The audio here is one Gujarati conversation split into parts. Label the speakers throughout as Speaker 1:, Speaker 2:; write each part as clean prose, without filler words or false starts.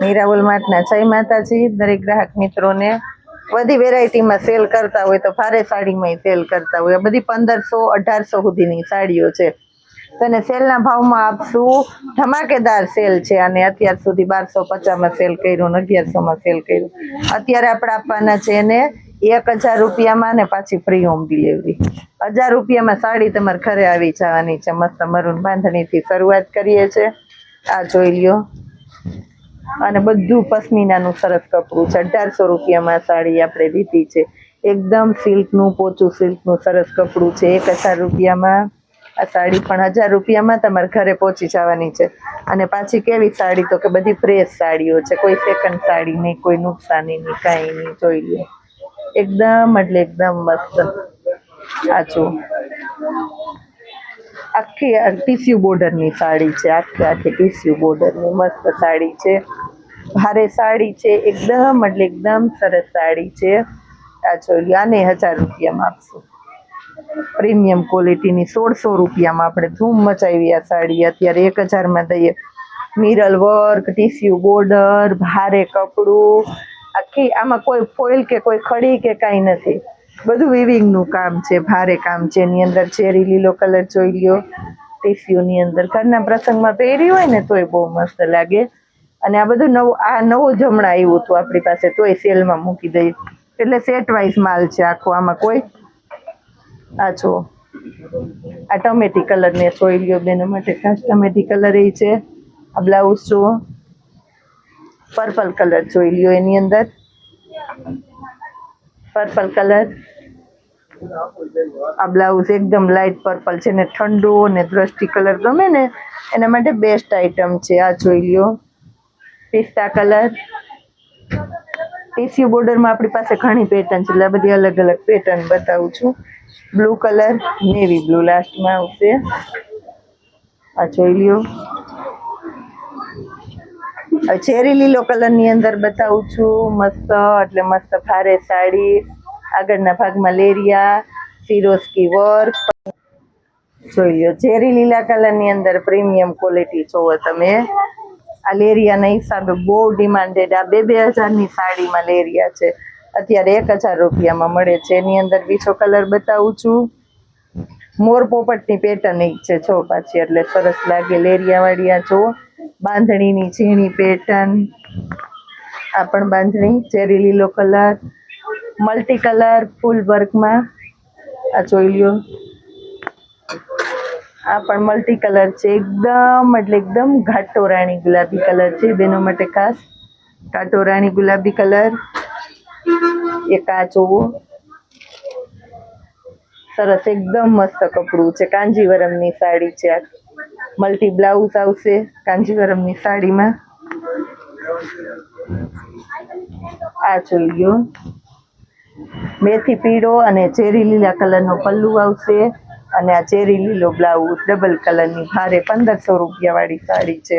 Speaker 1: મીરાબોલ માર્ટના જય માતાજી દરેક ગ્રાહક મિત્રોને। બધી વેરાયટીમાં સેલ કરતા હોય તો ભારે સાડીમાં સેલ કરતા હોય, બધી 1500-1800 સુધીની સાડીઓ છે। તને સેલના ભાવમાં આપશું, ધમાકેદાર સેલ છે અને અત્યાર સુધી 1250માં સેલ કર્યું, 1100માં સેલ કર્યું। અત્યારે આપણે આપવાના છે એને 1000 રૂપિયામાં ને પાછી ફ્રી હોમ ડિલિવરી। 1000 રૂપિયામાં સાડી તમારે ઘરે આવી જવાની છે। મસ્ત મરૂન બાંધણીથી શરૂઆત કરીએ છીએ, આ જોઈ લ્યો। અને બધું પશ્મિનાનું સરસ કપડું છે। 1800 રૂપિયામાં સાડી આપણે લીધી છે, એકદમ સિલ્કનું પોચું સિલ્કનું સરસ કપડું છે। 1000 રૂપિયામાં આ સાડી પણ 1000 રૂપિયામાં તમારે ઘરે પહોંચી જવાની છે। અને પાછી કેવી સાડી તો કે બધી ફ્રેશ સાડીઓ છે, કોઈ સેકન્ડ સાડી નહીં, કોઈ નુકસાની નહીં, કાંઈ નહીં, જોઈ લો એકદમ એટલે એકદમ મસ્ત। આ જો આખી ટીસ્યુ બોર્ડરની સાડી છે, આખી ટીસ્યુ બોર્ડરની મસ્ત સાડી છે, ભારે સાડી છે, એકદમ એટલે એકદમ સરસ સાડી છે। આ જોઈ લો, આને 1000 રૂપિયામાં આપશું, પ્રીમિયમ ક્વોલિટીની। 1600 રૂપિયામાં આપણે ધૂમ મચાવી આ સાડી અત્યારે 1000માં દઈએ। મિરલ વર્ક, ટીસ્યુ બોર્ડર, ભારે કપડું, આખી આમાં કોઈ ફોઇલ કે કોઈ ખડી કે કાંઈ નથી, બધું વિવિંગનું કામ છે, ભારે કામ છે। એની અંદર ચેરી લીલો કલર જોઈ લ્યો, ટીસ્યુની અંદર ઘરના પ્રસંગમાં પહેરી હોય ને તોય બહુ મસ્ત લાગે। અને આ બધું નવું જ હમણાં આવ્યું હતું આપણી પાસે, તોય સેલમાં મૂકી દઈએ, એટલે સેટ વાઇઝ માલ છે આખો। આમાં કોઈ આ જો આ ટમેટી કલર ને જોઈ લ્યો, બેનો માટે ખાસ ટમેટી કલર એ છે। આ બ્લાઉઝ જુઓ, પર્પલ કલર જોઈ લ્યો, એની અંદર પર્પલ કલર, આ બ્લાઉઝ એકદમ લાઇટ પર્પલ છે ને ઠંડુ ને દ્રષ્ટિ કલર ગમે ને એના માટે બેસ્ટ આઈટમ છે। આ જોઈ લ્યો, પિસ્તા કલર, ટીસ્યુ બોર્ડરમાં આપણી પાસે ઘણી પેટર્ન છે, એટલે બધી અલગ અલગ પેટર્ન બતાવું છું। બ્લુ કલર, નેવી બ્લુ લાસ્ટમાં આવશે, આ જોઈ લ્યો। ચેરી લીલો કલરની અંદર બતાવું છું, મસ્ત એટલે મસ્ત ભારે સાડી, આગળના ભાગમાં લેરિયા, સિરોસ્કી વર્ક જોઈ લ્યો। ચેરી લીલા કલરની અંદર પ્રીમિયમ ક્વોલિટી જોવો તમે, આ લેરિયાના હિસાબે બહુ ડિમાન્ડેડ, આ 2000ની સાડીમાં લેરિયા છે, અત્યારે 1000 રૂપિયામાં મળે છે। એની અંદર બીજો કલર બતાવું છું, મોર પોપટની પેટર્ન એક છે જો પાછી, એટલે સરસ લાગે લેરિયાવાળી। આ જો બાંધણીની ઝીણી પેટર્ન, આ પણ બાંધણી, ચેરી લીલો કલર, મલ્ટી કલર ફૂલ વર્કમાં, આ જોઈ લ્યો, આ પણ મલ્ટી કલર છે, એકદમ એટલે એકદમ ઘાટો રાણી ગુલાબી કલર છે, બેનો માટે ખાસ ઘાટો રાણી ગુલાબી કલર। એક આ જોવો, સરસ એકદમ મસ્ત કપડું છે, કાંજીવરમની સાડી છે, આ મલ્ટી બ્લાઉઝ આવશે કાંજીવરમની સાડીમાં। આ જોઈ લ્યો, મેથી પીળો અને ચેરી લીલા કલરનો પલ્લુ આવશે, અને આ ચેરી લીલો બ્લાઉઝ ડબલ કલરની ભારે 1500 રૂપિયાવાળી સાડી છે,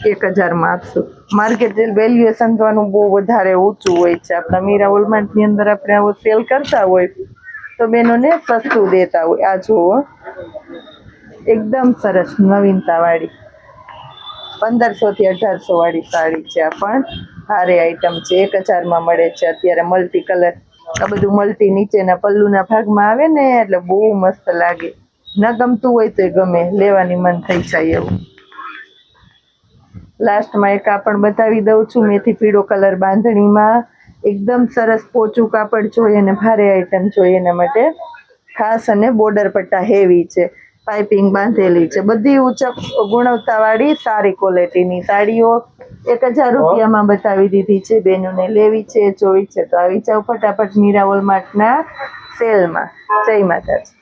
Speaker 1: 1000માં આપશું। માર્કેટ વેલ્યુએશન તો આનું બહુ વધારે ઊંચું હોય છે, આપણા મીરા હોલમાર્ટની અંદર આપણે આવો સેલ કરતા હોય તો બેનોને સસ્તું દેતા હોય। આ જુઓ એકદમ સરસ નવીનતાવાળી 1500થી 1800 વાળી સાડી છે, આ પણ ભારે આઈટમ છે, 1000માં મળે છે અત્યારે। મલ્ટી કલર, આ બધું મલ્ટી નીચેના પલ્લુના ભાગમાં આવે ને એટલે બહુ મસ્ત લાગે, ન ગમતું હોય તો ગમે, લેવાની મન થઈ જાય એવું। લાસ્ટમાં એક આ પણ બતાવી દઉં છું, મેથી પીળો કલર બાંધણીમાં, એકદમ સરસ પોચું કાપડ જોઈએ ને ભારે આઈટમ જોઈએ એના માટે ખાસ, અને બોર્ડર પટ્ટા હેવી છે, પાઇપિંગ બાંધેલી છે, બધી ઉચ્ચ ગુણવત્તાવાળી સારી ક્વોલિટીની સાડીઓ 1000 રૂપિયામાં બતાવી દીધી છે। બેનોને લેવી છે, જોઈ છે તો આવી જાવ ફટાફટ મીરા હોલમાર્ટના સેલમાં। જય માતાજી।